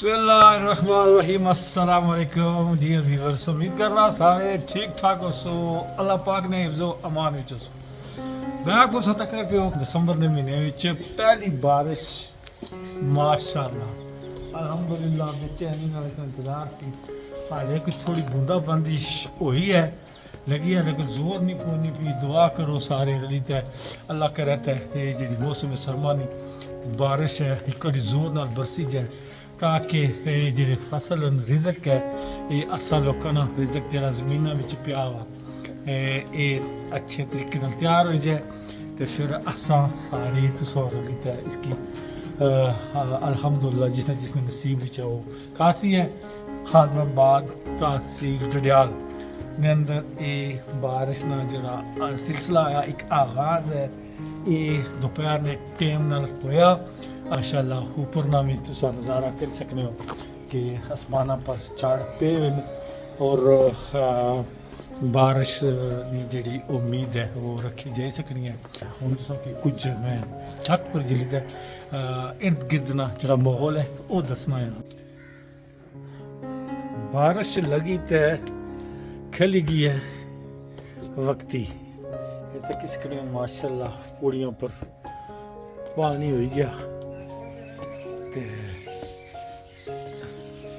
बिस्मिल्लाहिर्रहमानिर्रहीम अस्सलाम वालेकुम डियर व्यूअर्स। उम्मीद कर रहा सारे ठीक ठाक हो सो अल्लाह पाक ने हिफ्ज़ो अमान विच सो मैं आपको सता कर पियो दिसंबर के महीने विच पहली बारिश माशाअल्लाह अल्हम्दुलिल्लाह बेचैनी नाल इंतजार सी। हाले कुछ थोड़ी बूंदाबांदी हुई है लगी है लेकिन जोर नहीं पौनी पी। दुआ करो सारे रली तै अल्लाह करे तै ये जी मौसम सरमा नी बारिश है एक जोर नाल बरसी जाए ताकि जो फसल रिजक है ये असा लोगों ना रिजक जरा जमीनों में पिया हुआ ये अच्छे तरीके तैयार हो जाए तो फिर असा सारी तुसौर इसकी अल्हम्दुलिल्लाह जिसने जिसने नसीब चाहो कासी है खादमाबाद तहसील डडियाल ने अंदर ये बारिश ना जरा सिलसिला आया एक आगाज़ है ये दोपहर ने टाइम नाल होया माशाअल्लाह ऊपर ना भी तुसा नज़ारा कर सकते हो कि आसमाना पर चढ़ पे और बारिश की जी उम्मीद है वो रखी जा सकनी है। हम कि कुछ मैं छत पर जिली का इर्द गिर्द ना जो माहौल है वो दसना है। बारिश लगी तो खली गई है वक्ती ये तो किस माशाअल्लाह पूड़ियों पर पानी हो गया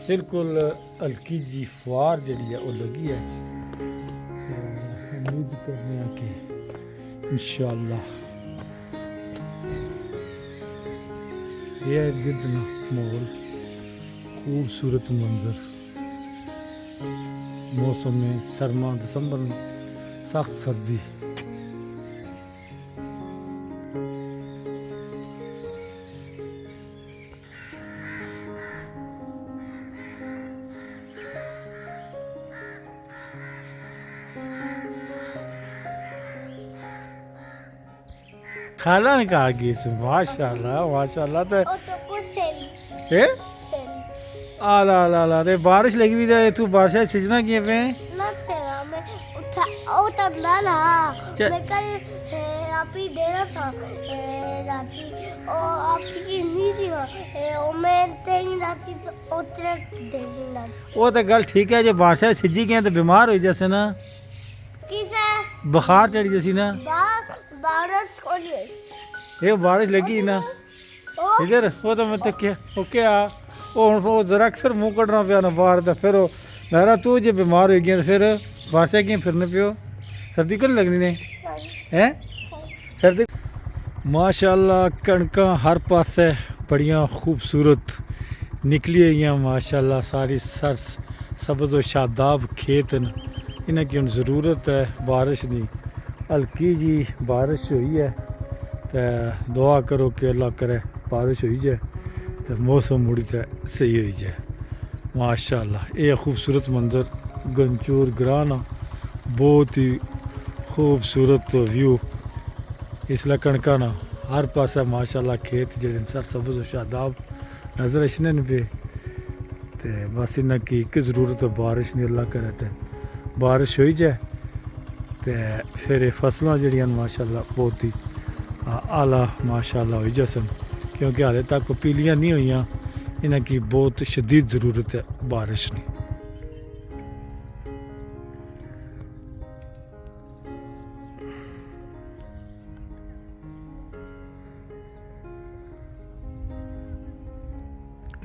बिल्कुल हल्की जी फुहार जी है वो लगी है। उम्मीद करने कि इंशाअल्लाह यह गिरना माहौल खूबसूरत मंजर मौसम में सरमा दिसंबर में सख्त सर्दी खाला ने कहा कि माशाल्लाह माशाल्लाह तो ए आला आला आला ते बारिश लगी हुई है तू बारिश सीजना किए पे ना सेवा में उठा ओ तब ला ला मैं कल आप ही दे रहा था राती ओ आप की नहीं थी ओ मैं तेरी राती उतरे दे दूंगा वो तो गल ठीक है जो बारिश सीजी गए तो बीमार हो जैसे ना किसे बुखार चढ़ी जैसी ना बारिश को ये बारिश लगी ना इधर वो तो मैं तो क्या ओके आ वो जरा फिर मुँह कटना पिया ना बाहर तो फिर मेरा तू जो बीमार हो गया तो फिर बारिश की फिरने पियो सर्दी क्यों लगनी ने हैं सर्दी माशाल्लाह कणका हर पासे बड़िया खूबसूरत निकली हुई हैं माशाल्लाह सारी सर सब्ज़ व शादाब खेत न इन्हें की ज़रूरत है बारिश की हल्की जी बारिश हुई है तो दुआ करो कि अल्लाह करे बारिश हुई जाए तो मौसम मुड़ी तो सही हो जाए माशाअल्लाह। ये खूबसूरत मंजर गंचूर ग्राना बहुत ही खूबसूरत व्यू इसलिए कणका ना हर पासा माशाअल्लाह खेत जड़े सर सब्ज़ शादाब नज़र अचने पे तो बस इन्हें की एक ज़रूरत है बारिश नहीं अल्लाह करे तो बारिश हो जाए तो फिर फसलों जड़ियाँ माशाअल्लाह बहुत ही आला माशाअल्लाह हो जासन क्योंकि हाले तक पीलियाँ नहीं हुई इन्हें की बहुत शदीद ज़रूरत है बारिश की।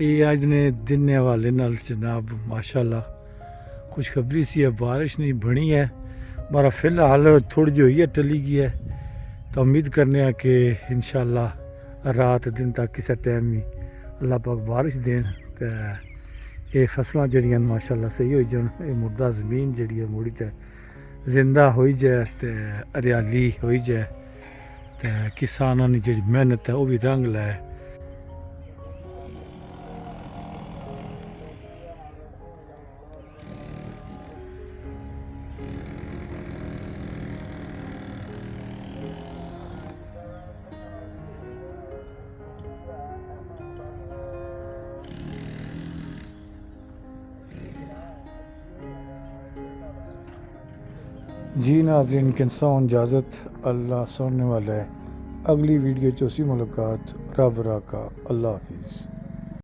ये आज ने दिन हवाले नाल जनाब माशाअल्लाह खुशखबरी सी है बारिश नहीं बनी है मरा फिलहाल थोड़ी जी हुई है टली गई है तो उम्मीद करने कि इंशाअल्लाह रात दिन तक किसी टाइम भी अल्लाह पाक बारिश देन तो ये फसलां जड़ियां माशाअल्लाह सही हो जान ये मुर्दा ज़मीन जड़ी है मुड़ी तो जिंदा हो जाए तो हरियाली हो जाए तो किसानों की जी मेहनत है वह भी रंग लै। जी नाज़रीन के इंसान इजाज़त अल्लाह सुनने वाला है अगली वीडियो चौसी मुलाकात रब राका अल्लाह हाफिज़।